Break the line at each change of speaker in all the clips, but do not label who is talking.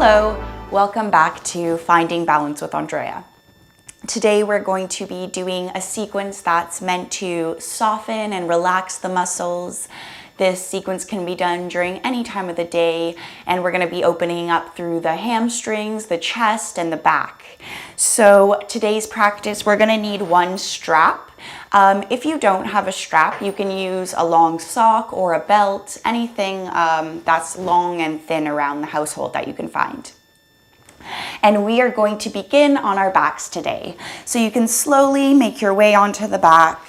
Hello, welcome back to Finding Balance with Andrea. Today we're going to be doing a sequence that's meant to soften and relax the muscles. This sequence can be done during any time of the day, and we're going to be opening up through the hamstrings, the chest, and the back. So today's practice, we're going to need one strap. If you don't have a strap, you can use a long sock or a belt, anything that's long and thin around the household that you can find. And we are going to begin on our backs today. So you can slowly make your way onto the back,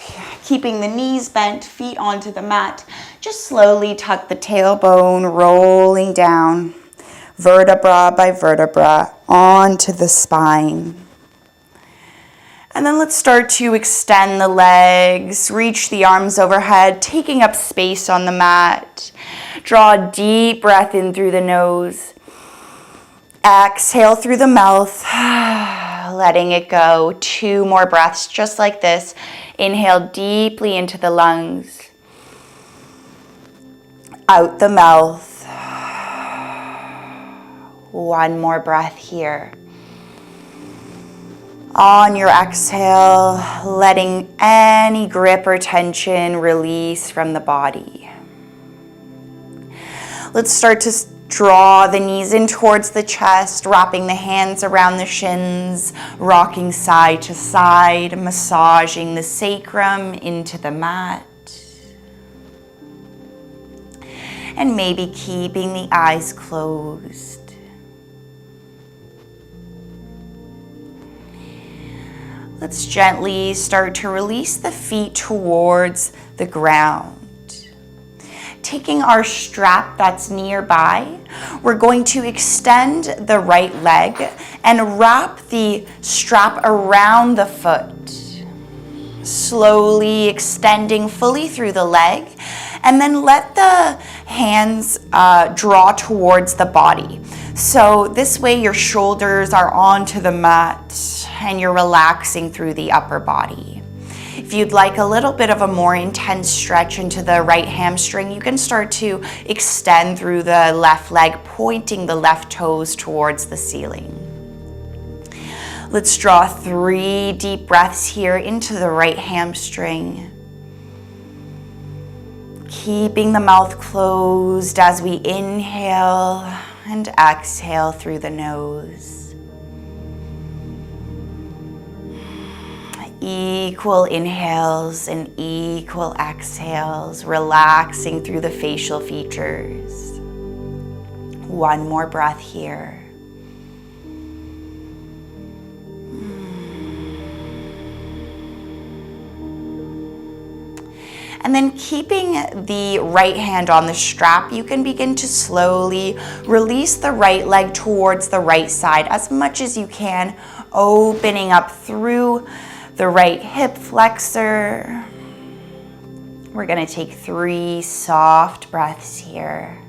keeping the knees bent, feet onto the mat. Just slowly tuck the tailbone, rolling down, vertebra by vertebra, onto the spine. And then let's start to extend the legs, reach the arms overhead, taking up space on the mat. Draw a deep breath in through the nose. Exhale through the mouth, letting it go. 2 more breaths just like this. Inhale deeply into the lungs. Out the mouth. 1 more breath here. On your exhale, letting any grip or tension release from the body. Let's start to draw the knees in towards the chest, wrapping the hands around the shins, rocking side to side, massaging the sacrum into the mat. And maybe keeping the eyes closed. Let's gently start to release the feet towards the ground. Taking our strap that's nearby, we're going to extend the right leg and wrap the strap around the foot. Slowly extending fully through the leg, and then let the hands draw towards the body. So this way your shoulders are onto the mat and you're relaxing through the upper body. If you'd like a little bit of a more intense stretch into the right hamstring, you can start to extend through the left leg, pointing the left toes towards the ceiling. Let's draw 3 deep breaths here into the right hamstring. Keeping the mouth closed as we inhale and exhale through the nose. Equal inhales and equal exhales, relaxing through the facial features. 1 more breath here. And then keeping the right hand on the strap, you can begin to slowly release the right leg towards the right side as much as you can, opening up through the right hip flexor. We're going to take 3 soft breaths here.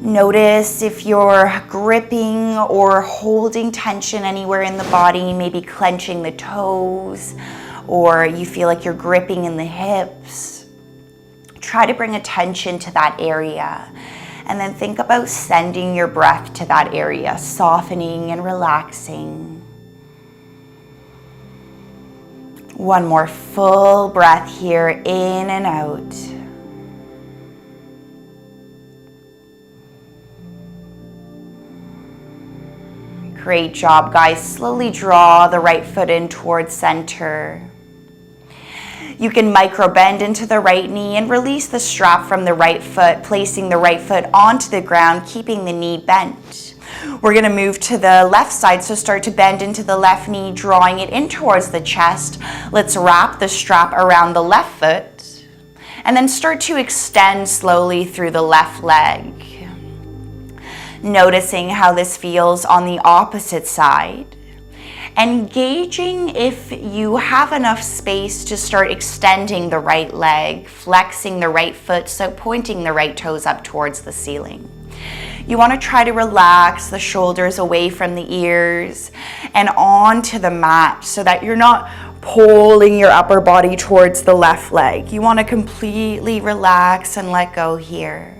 Notice if you're gripping or holding tension anywhere in the body, maybe clenching the toes, or you feel like you're gripping in the hips. Try to bring attention to that area. And then think about sending your breath to that area, softening and relaxing. 1 more full breath here, in and out. Great job, guys. Slowly draw the right foot in towards center. You can micro bend into the right knee and release the strap from the right foot, placing the right foot onto the ground, keeping the knee bent. We're going to move to the left side, so start to bend into the left knee, drawing it in towards the chest. Let's wrap the strap around the left foot, and then start to extend slowly through the left leg. Noticing how this feels on the opposite side. And gauging if you have enough space to start extending the right leg, flexing the right foot, so pointing the right toes up towards the ceiling. You want to try to relax the shoulders away from the ears and onto the mat so that you're not pulling your upper body towards the left leg. You want to completely relax and let go here.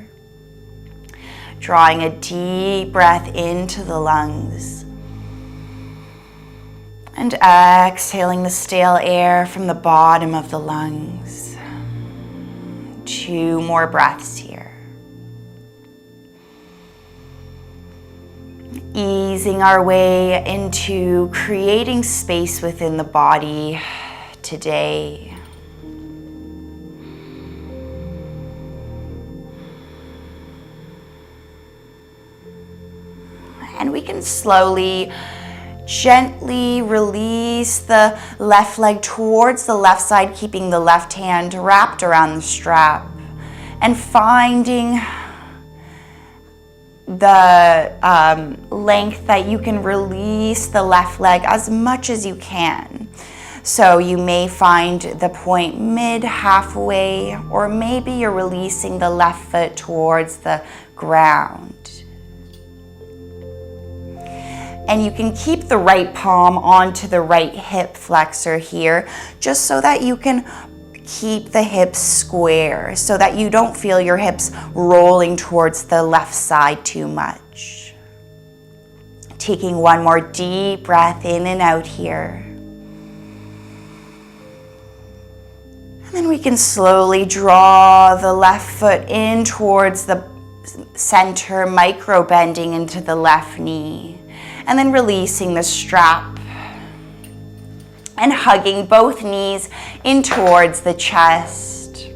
Drawing a deep breath into the lungs. And exhaling the stale air from the bottom of the lungs. 2 more breaths here. Easing our way into creating space within the body today. And we can slowly, gently release the left leg towards the left side, keeping the left hand wrapped around the strap and finding the length that you can release the left leg as much as you can. So you may find the point mid halfway, or maybe you're releasing the left foot towards the ground. And you can keep the right palm onto the right hip flexor here, just so that you can keep the hips square, so that you don't feel your hips rolling towards the left side too much. Taking 1 more deep breath in and out here. And then we can slowly draw the left foot in towards the center, micro bending into the left knee. And then releasing the strap and hugging both knees in towards the chest.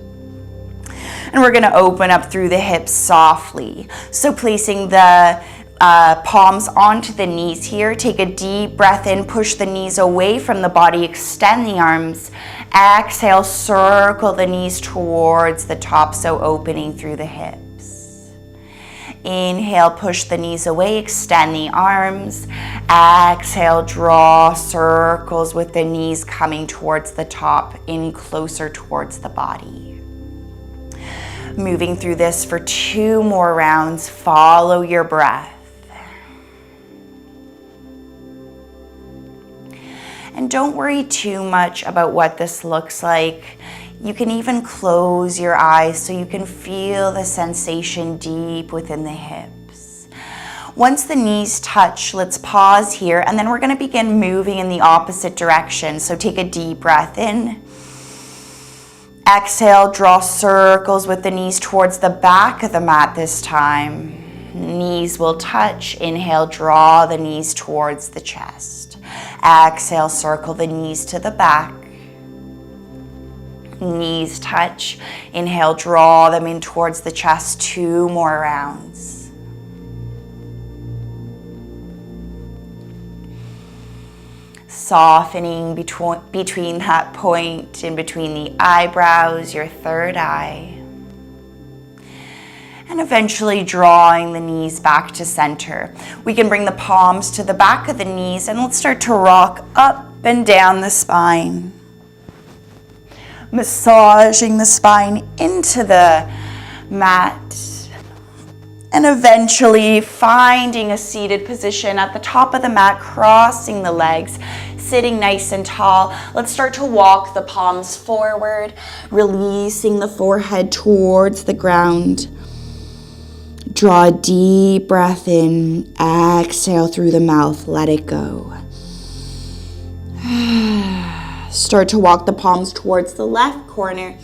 And we're going to open up through the hips softly. So placing the palms onto the knees here. Take a deep breath in, push the knees away from the body, extend the arms. Exhale, circle the knees towards the top, so opening through the hips. Inhale, push the knees away, extend the arms. Exhale, draw circles with the knees coming towards the top, in closer towards the body. Moving through this for 2 more rounds. Follow your breath. And don't worry too much about what this looks like. You can even close your eyes so you can feel the sensation deep within the hips. Once the knees touch, let's pause here, and then we're going to begin moving in the opposite direction. So take a deep breath in. Exhale, draw circles with the knees towards the back of the mat this time. Knees will touch. Inhale, draw the knees towards the chest. Exhale, circle the knees to the back. Knees touch. Inhale, draw them in towards the chest. 2 more rounds. Softening between that point in between the eyebrows, your third eye. And eventually drawing the knees back to center. We can bring the palms to the back of the knees, and let's start to rock up and down the spine. Massaging the spine into the mat. And eventually finding a seated position at the top of the mat, crossing the legs, sitting nice and tall. Let's start to walk the palms forward, releasing the forehead towards the ground. Draw a deep breath in. Exhale through the mouth. Let it go. Start to walk the palms towards the left corner.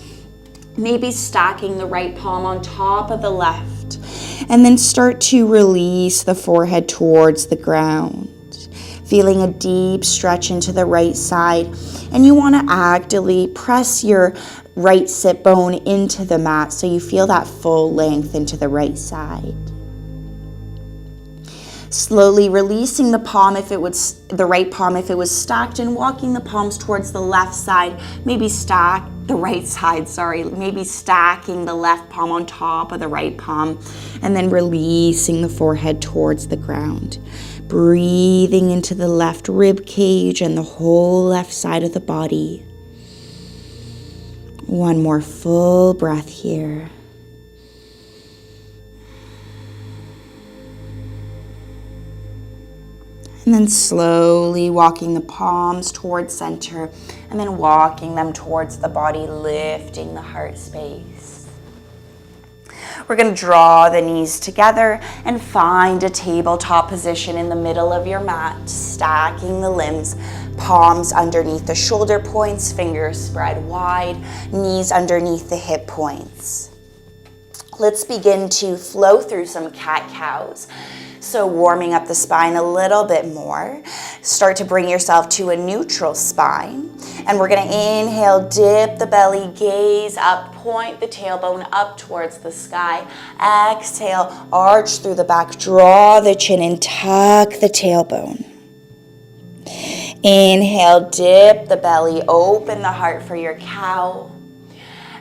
Maybe stacking the right palm on top of the left. And then start to release the forehead towards the ground. Feeling a deep stretch into the right side. And you want to actively press your right sit bone into the mat so you feel that full length into the right side. Slowly releasing the palm if it was the right palm if it was stacked, and walking the palms towards the left side. Maybe stack the right side, maybe stacking the left palm on top of the right palm, and then releasing the forehead towards the ground. Breathing into the left rib cage and the whole left side of the body. 1 more full breath here. And then slowly walking the palms towards center, and then walking them towards the body, lifting the heart space. We're going to draw the knees together and find a tabletop position in the middle of your mat, stacking the limbs, palms underneath the shoulder points, fingers spread wide, knees underneath the hip points. Let's begin to flow through some cat-cows. So warming up the spine a little bit more. Start to bring yourself to a neutral spine. And we're going to inhale, dip the belly, gaze up, point the tailbone up towards the sky. Exhale, arch through the back, draw the chin in, tuck the tailbone. Inhale, dip the belly, open the heart for your cow.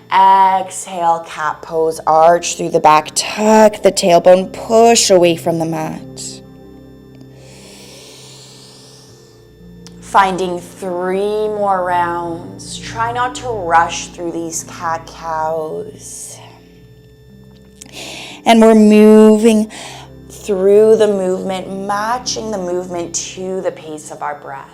Exhale, cat pose, arch through the back, tuck the tailbone, push away from the mat. Finding 3 more rounds. Try not to rush through these cat-cows. And we're moving through the movement, matching the movement to the pace of our breath.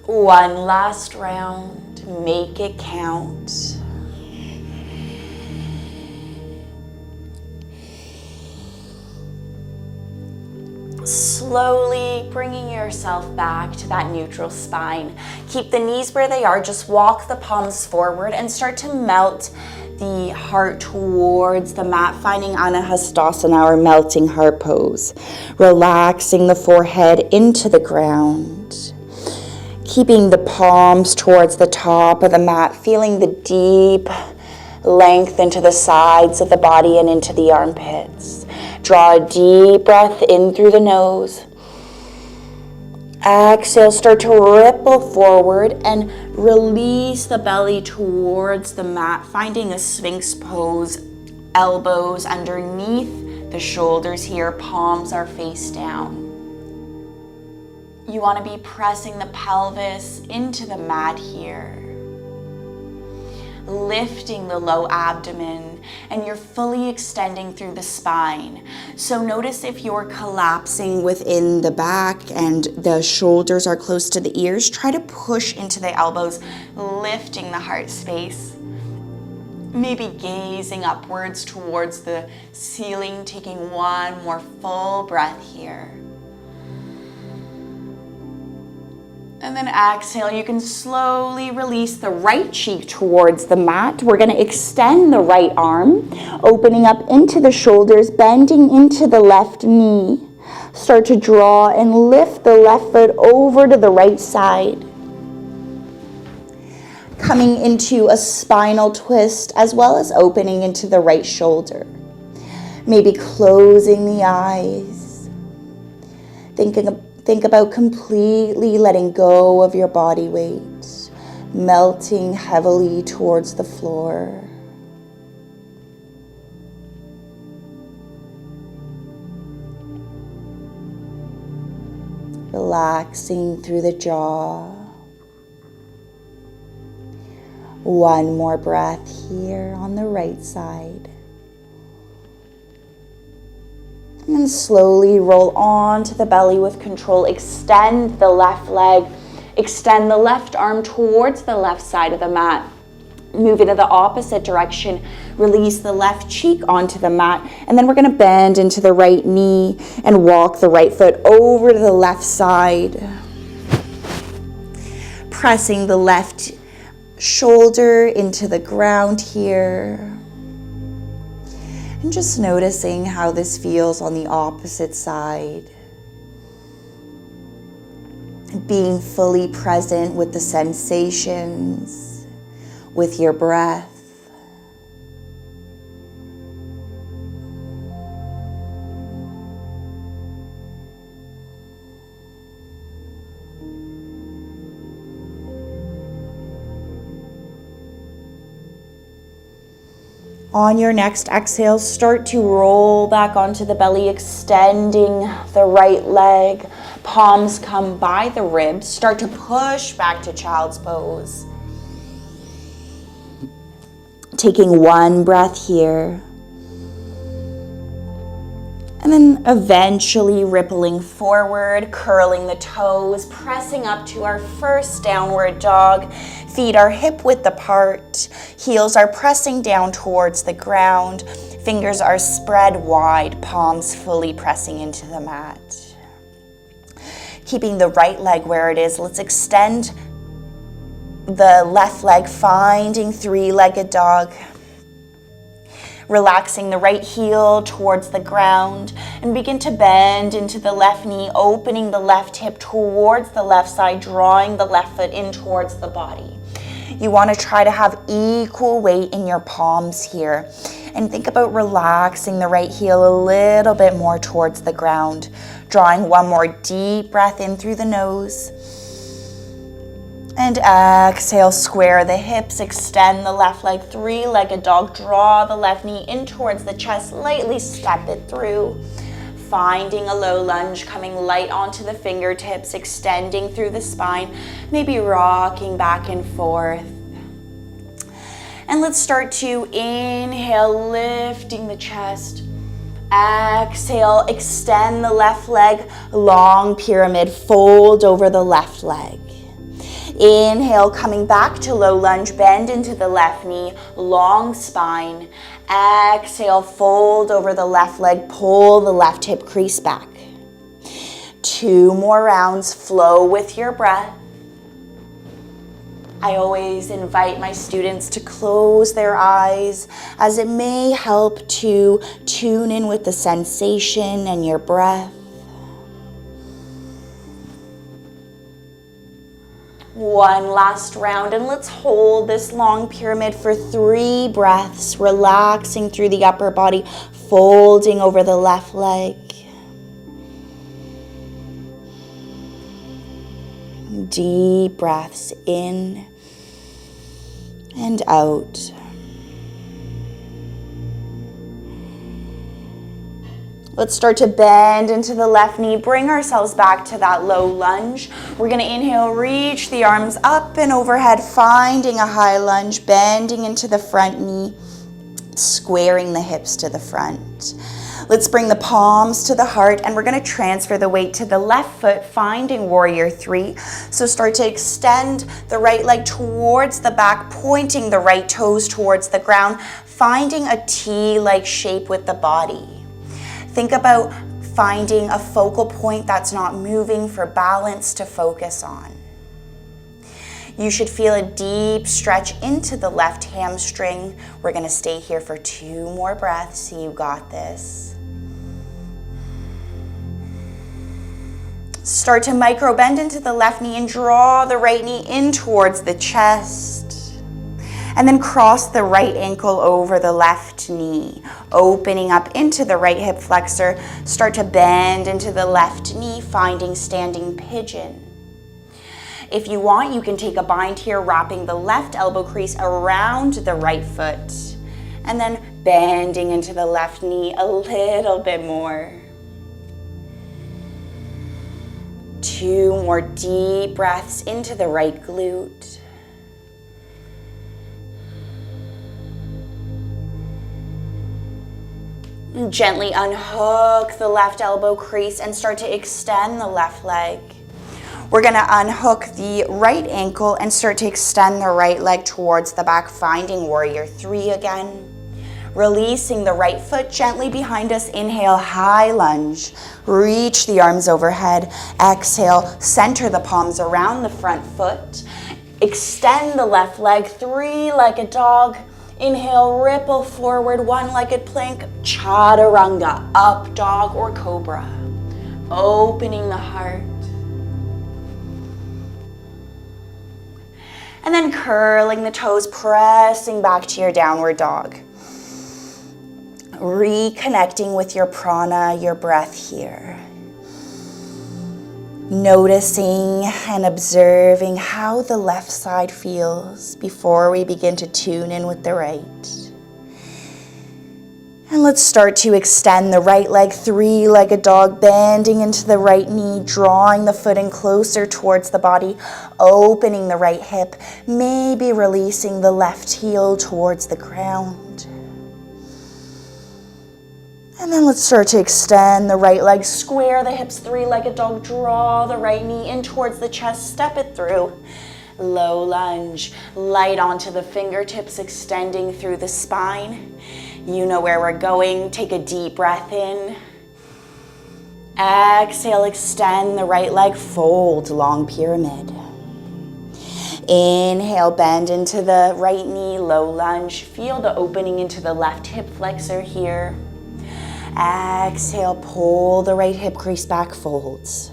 One last round, make it count. Slowly bringing yourself back to that neutral spine. Keep the knees where they are, just walk the palms forward and start to melt the heart towards the mat, finding Anahastasana or melting heart pose. Relaxing the forehead into the ground. Keeping the palms towards the top of the mat, feeling the deep length into the sides of the body and into the armpits. Draw a deep breath in through the nose. Exhale, start to ripple forward and release the belly towards the mat, finding a Sphinx pose, elbows underneath the shoulders here, palms are face down. You want to be pressing the pelvis into the mat here, lifting the low abdomen, and you're fully extending through the spine. So notice if you're collapsing within the back and the shoulders are close to the ears, try to push into the elbows, lifting the heart space. Maybe gazing upwards towards the ceiling, taking one more full breath here. And then exhale, you can slowly release the right cheek towards the mat. We're going to extend the right arm, opening up into the shoulders, bending into the left knee. Start to draw and lift the left foot over to the right side. Coming into a spinal twist as well as opening into the right shoulder. Maybe closing the eyes. Think about completely letting go of your body weight, melting heavily towards the floor. Relaxing through the jaw. One more breath here on the right side. And slowly roll onto the belly with control. Extend the left leg. Extend the left arm towards the left side of the mat. Move into the opposite direction. Release the left cheek onto the mat. And then we're going to bend into the right knee and walk the right foot over to the left side. Pressing the left shoulder into the ground here. And just noticing how this feels on the opposite side. Being fully present with the sensations, with your breath. On your next exhale, start to roll back onto the belly, extending the right leg. Palms come by the ribs. Start to push back to child's pose. Taking one breath here. And then eventually rippling forward, curling the toes, pressing up to our first downward dog. Feet are hip width apart, heels are pressing down towards the ground, fingers are spread wide, palms fully pressing into the mat. Keeping the right leg where it is, let's extend the left leg, finding three-legged dog. Relaxing the right heel towards the ground and begin to bend into the left knee, opening the left hip towards the left side, drawing the left foot in towards the body. You want to try to have equal weight in your palms here. And think about relaxing the right heel a little bit more towards the ground. Drawing one more deep breath in through the nose. And exhale, square the hips, extend the left leg, three-legged dog. Draw the left knee in towards the chest, lightly step it through. Finding a low lunge, coming light onto the fingertips, extending through the spine, maybe rocking back and forth. And let's start to inhale, lifting the chest. Exhale, extend the left leg, long pyramid, fold over the left leg. Inhale, coming back to low lunge, bend into the left knee, long spine. Exhale, fold over the left leg, pull the left hip crease back. 2 more rounds, flow with your breath. I always invite my students to close their eyes as it may help to tune in with the sensation and your breath. One last round, and let's hold this long pyramid for 3 breaths, relaxing through the upper body, folding over the left leg. Deep breaths in and out. Let's start to bend into the left knee, bring ourselves back to that low lunge. We're gonna inhale, reach the arms up and overhead, finding a high lunge, bending into the front knee, squaring the hips to the front. Let's bring the palms to the heart and we're gonna transfer the weight to the left foot, finding warrior 3. So start to extend the right leg towards the back, pointing the right toes towards the ground, finding a T-like shape with the body. Think about finding a focal point that's not moving for balance to focus on. You should feel a deep stretch into the left hamstring. We're gonna stay here for 2 more breaths. You got this. Start to micro bend into the left knee and draw the right knee in towards the chest. And then cross the right ankle over the left knee, opening up into the right hip flexor. Start to bend into the left knee, finding standing pigeon. If you want, you can take a bind here, wrapping the left elbow crease around the right foot, and then bending into the left knee a little bit more. 2 more deep breaths into the right glute. Gently unhook the left elbow crease and start to extend the left leg. We're gonna unhook the right ankle and start to extend the right leg towards the back, finding warrior 3 again. Releasing the right foot gently behind us. Inhale, high lunge. Reach the arms overhead. Exhale, center the palms around the front foot. Extend the left leg, 3-legged dog. Inhale, ripple forward, 1-legged plank, chaturanga, up dog or cobra. Opening the heart. And then curling the toes, pressing back to your downward dog. Reconnecting with your prana, your breath here. Noticing and observing how the left side feels before we begin to tune in with the right. And let's start to extend the right leg, 3-legged dog, bending into the right knee, drawing the foot in closer towards the body, opening the right hip, maybe releasing the left heel towards the ground. And then let's start to extend the right leg, square the hips, three-legged dog, draw the right knee in towards the chest, step it through. Low lunge, light onto the fingertips, extending through the spine. You know where we're going. Take a deep breath in. Exhale, extend the right leg, fold, long pyramid. Inhale, bend into the right knee, low lunge. Feel the opening into the left hip flexor here. Exhale, pull the right hip crease back, folds.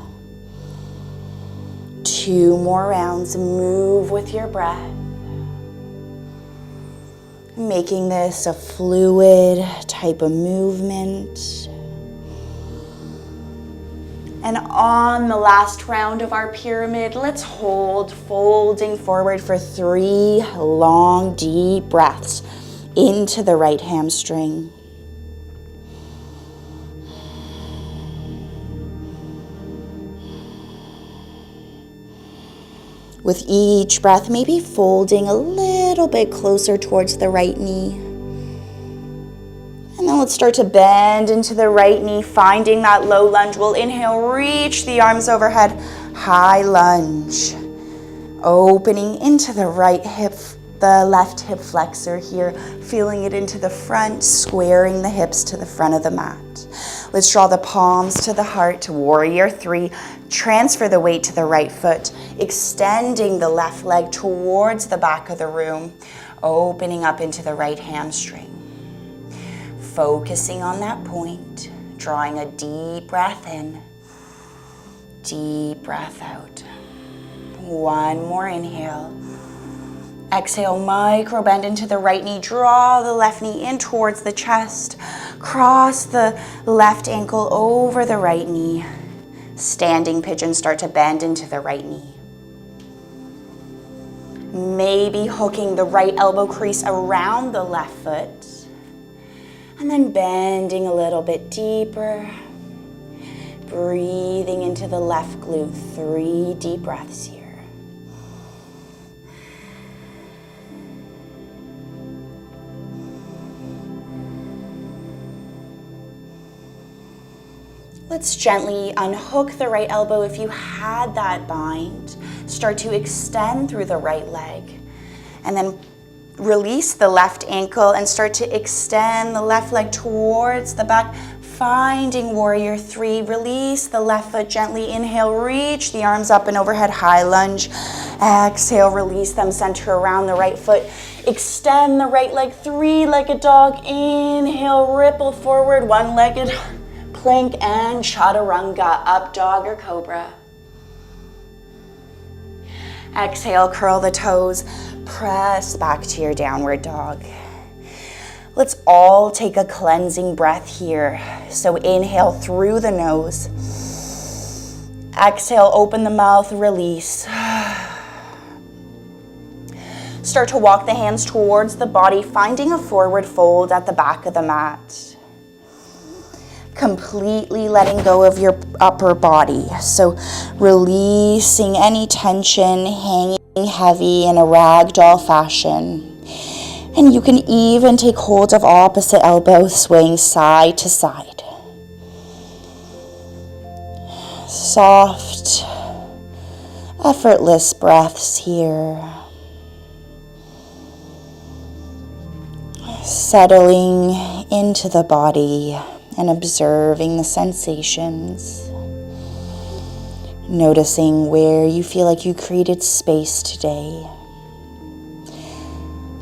2 more rounds, move with your breath. Making this a fluid type of movement. And on the last round of our pyramid, let's hold, folding forward for 3 long, deep breaths into the right hamstring. With each breath, maybe folding a little bit closer towards the right knee. And then let's start to bend into the right knee, finding that low lunge. We'll inhale, reach the arms overhead, high lunge. Opening into the right hip, the left hip flexor here, feeling it into the front, squaring the hips to the front of the mat. Let's draw the palms to the heart, warrior 3. Transfer the weight to the right foot, extending the left leg towards the back of the room, opening up into the right hamstring. Focusing on that point, drawing a deep breath in, deep breath out. 1 more inhale. Exhale, micro bend into the right knee, draw the left knee in towards the chest, cross the left ankle over the right knee. Standing pigeon, start to bend into the right knee. Maybe hooking the right elbow crease around the left foot. And then bending a little bit deeper. Breathing into the left glute. 3 deep breaths here. Let's gently unhook the right elbow. If you had that bind, start to extend through the right leg. And then release the left ankle and start to extend the left leg towards the back, finding warrior 3. Release the left foot gently. Inhale, reach the arms up and overhead, high lunge. Exhale, release them, center around the right foot. Extend the right leg, 3-legged dog. Inhale, ripple forward, 1-legged plank and chaturanga, up dog or cobra. Exhale, curl the toes, press back to your downward dog. Let's all take a cleansing breath here. So inhale through the nose. Exhale, open the mouth, release. Start to walk the hands towards the body, finding a forward fold at the back of the mat. Completely letting go of your upper body. So releasing any tension, hanging heavy in a ragdoll fashion. And you can even take hold of opposite elbow, swaying side to side. Soft, effortless breaths here. Settling into the body and observing the sensations. Noticing where you feel like you created space today.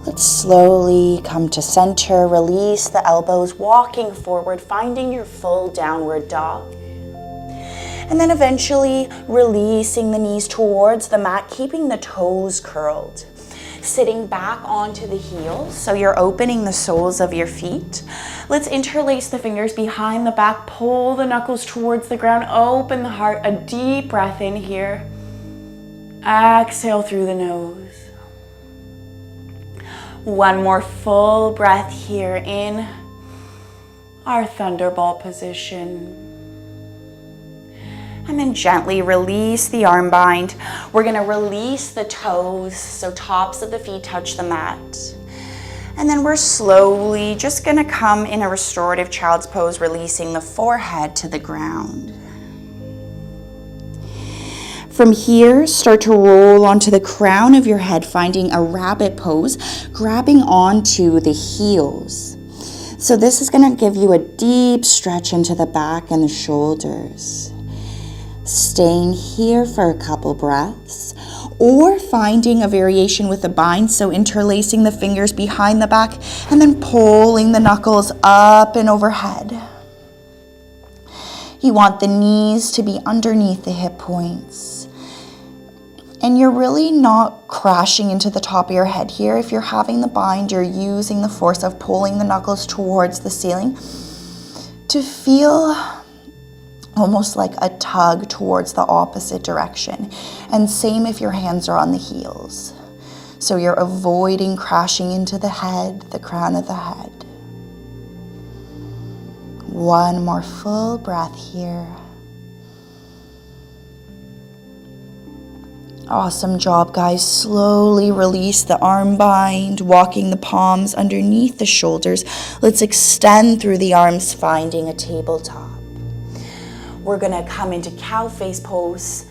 Let's slowly come to center, release the elbows, walking forward, finding your full downward dog. And then eventually releasing the knees towards the mat, keeping the toes curled. Sitting back onto the heels, so you're opening the soles of your feet. Let's interlace the fingers behind the back, pull the knuckles towards the ground, open the heart, a deep breath in here. Exhale through the nose. One more full breath here in our thunderball position. And then gently release the arm bind. We're gonna release the toes, so tops of the feet touch the mat. And then we're slowly just gonna come in a restorative child's pose, releasing the forehead to the ground. From here, start to roll onto the crown of your head, finding a rabbit pose, grabbing onto the heels. So this is gonna give you a deep stretch into the back and the shoulders. Staying here for a couple breaths, or finding a variation with the bind, so interlacing the fingers behind the back and then pulling the knuckles up and overhead. You want the knees to be underneath the hip points. And you're really not crashing into the top of your head here. If you're having the bind, you're using the force of pulling the knuckles towards the ceiling to feel almost like a tug towards the opposite direction. And same if your hands are on the heels. So you're avoiding crashing into the head, the crown of the head. One more full breath here. Awesome job, guys. Slowly release the arm bind, walking the palms underneath the shoulders. Let's extend through the arms, finding a tabletop. We're gonna come into cow face pose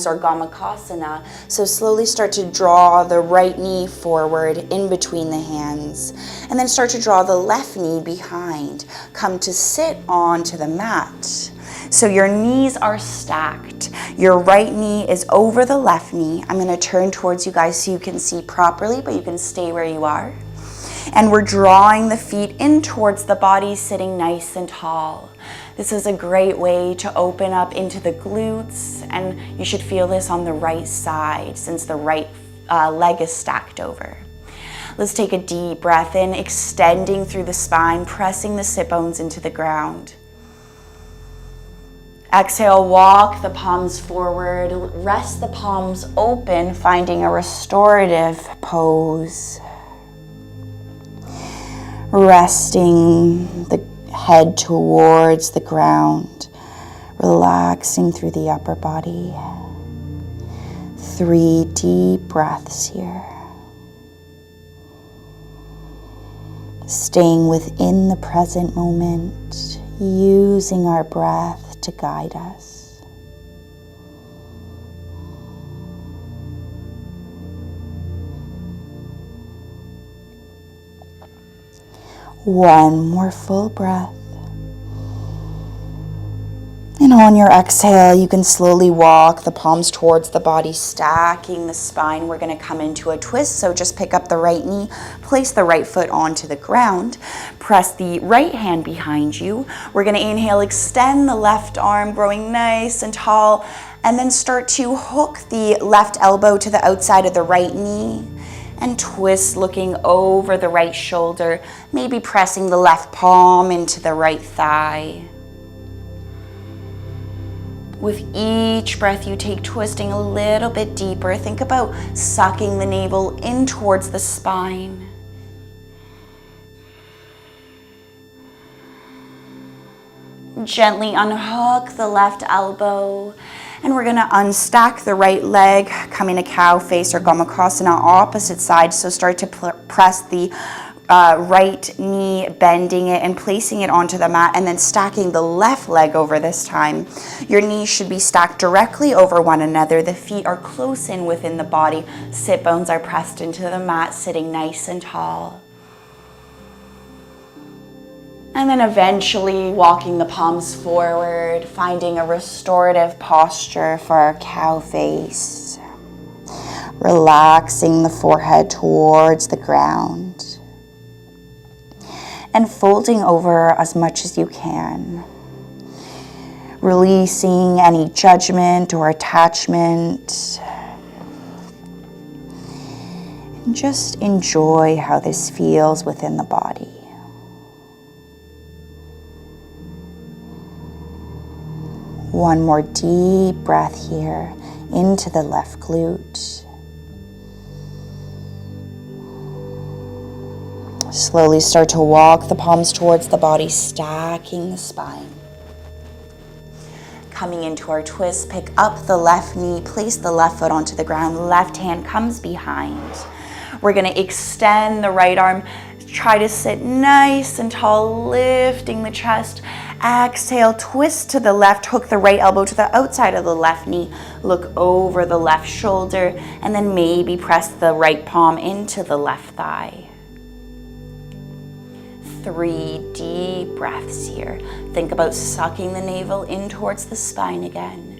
or Gomukhasana. So slowly start to draw the right knee forward in between the hands, and then start to draw the left knee behind. Come to sit onto the mat. So your knees are stacked. Your right knee is over the left knee. I'm gonna turn towards you guys so you can see properly, but you can stay where you are. And we're drawing the feet in towards the body, sitting nice and tall. This is a great way to open up into the glutes, and you should feel this on the right side since the right leg is stacked over. Let's take a deep breath in, extending through the spine, pressing the sit bones into the ground. Exhale, walk the palms forward, rest the palms open, finding a restorative pose. Resting the head towards the ground, relaxing through the upper body. 3 deep breaths here. Staying within the present moment, using our breath to guide us. One more full breath. And on your exhale, you can slowly walk the palms towards the body, stacking the spine. We're going to come into a twist, so just pick up the right knee, place the right foot onto the ground, press the right hand behind you. We're going to inhale, extend the left arm, growing nice and tall, and then start to hook the left elbow to the outside of the right knee and twist, looking over the right shoulder, maybe pressing the left palm into the right thigh. With each breath you take, twisting a little bit deeper. Think about sucking the navel in towards the spine. Gently unhook the left elbow, and we're gonna unstack the right leg, coming to cow face or Gomukhasana, opposite side. So start to press the right knee, bending it and placing it onto the mat, and then stacking the left leg over this time. Your knees should be stacked directly over one another. The feet are close in within the body. Sit bones are pressed into the mat, sitting nice and tall. And then eventually walking the palms forward, finding a restorative posture for our cow face. Relaxing the forehead towards the ground. And folding over as much as you can. Releasing any judgment or attachment. And just enjoy how this feels within the body. One more deep breath here into the left glute. Slowly start to walk the palms towards the body, stacking the spine. Coming into our twist, pick up the left knee, place the left foot onto the ground, left hand comes behind. We're gonna extend the right arm, Try to sit nice and tall, lifting the chest. Exhale, twist to the left, hook the right elbow to the outside of the left knee. Look over the left shoulder, and then maybe press the right palm into the left thigh. 3 deep breaths here. Think about sucking the navel in towards the spine again.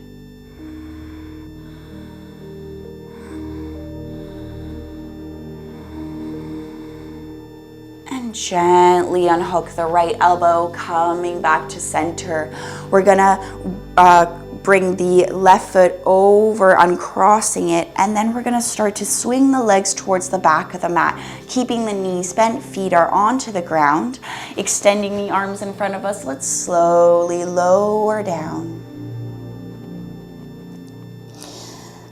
And gently unhook the right elbow, coming back to center. We're gonna bring the left foot over, uncrossing it, and then we're gonna start to swing the legs towards the back of the mat, keeping the knees bent, feet are onto the ground, extending the arms in front of us. Let's slowly lower down.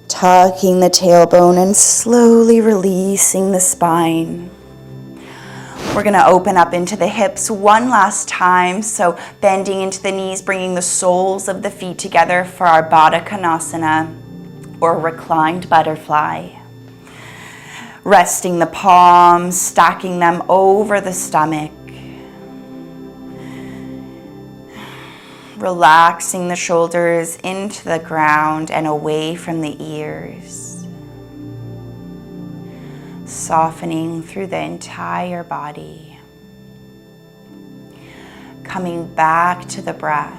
Tucking the tailbone and slowly releasing the spine. We're gonna open up into the hips one last time. So bending into the knees, bringing the soles of the feet together for our Baddha Konasana, or reclined butterfly. Resting the palms, stacking them over the stomach. Relaxing the shoulders into the ground and away from the ears. Softening through the entire body. Coming back to the breath.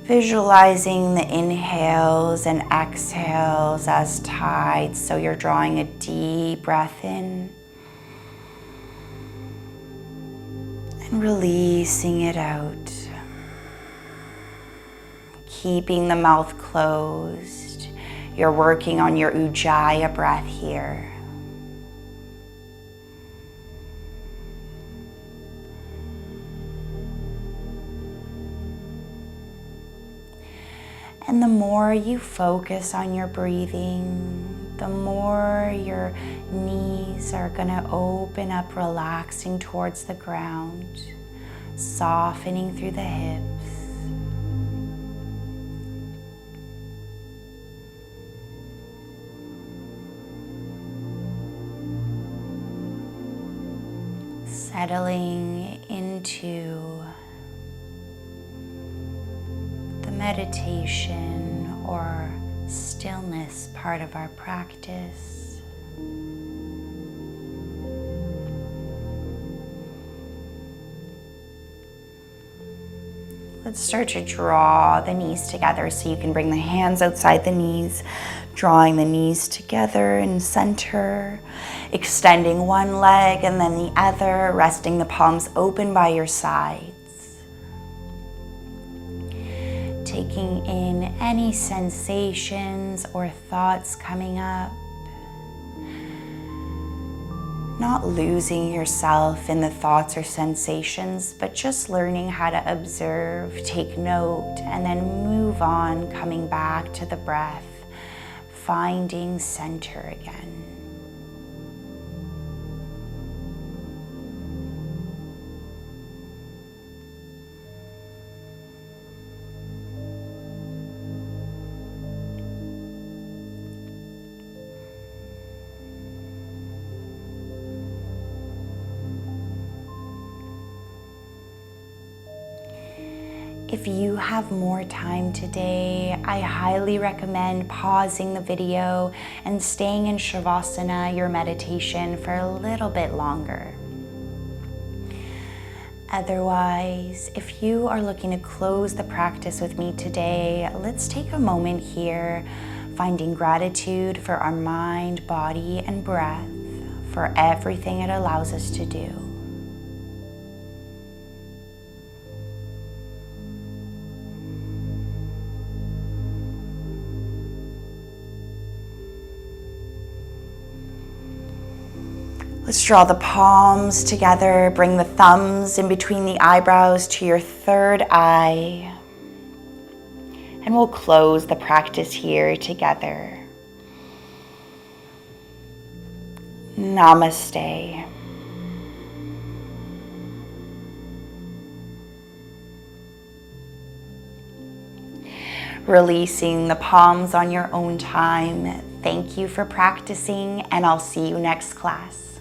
Visualizing the inhales and exhales as tides, so you're drawing a deep breath in and releasing it out. Keeping the mouth closed. You're working on your Ujjayi breath here. And the more you focus on your breathing, the more your knees are gonna open up, relaxing towards the ground, softening through the hips. Settling into the meditation or stillness part of our practice. Let's start to draw the knees together, so you can bring the hands outside the knees, drawing the knees together in center, extending one leg and then the other, resting the palms open by your sides. Taking in any sensations or thoughts coming up. Not losing yourself in the thoughts or sensations, but just learning how to observe, take note, and then move on, coming back to the breath, finding center again. If you have more time today, I highly recommend pausing the video and staying in Shavasana, your meditation, for a little bit longer. Otherwise, if you are looking to close the practice with me today, let's take a moment here, finding gratitude for our mind, body, and breath, for everything it allows us to do. Let's draw the palms together, bring the thumbs in between the eyebrows to your third eye, and we'll close the practice here together. Namaste. releasing the palms on your own time. Thank you for practicing, and I'll see you next class.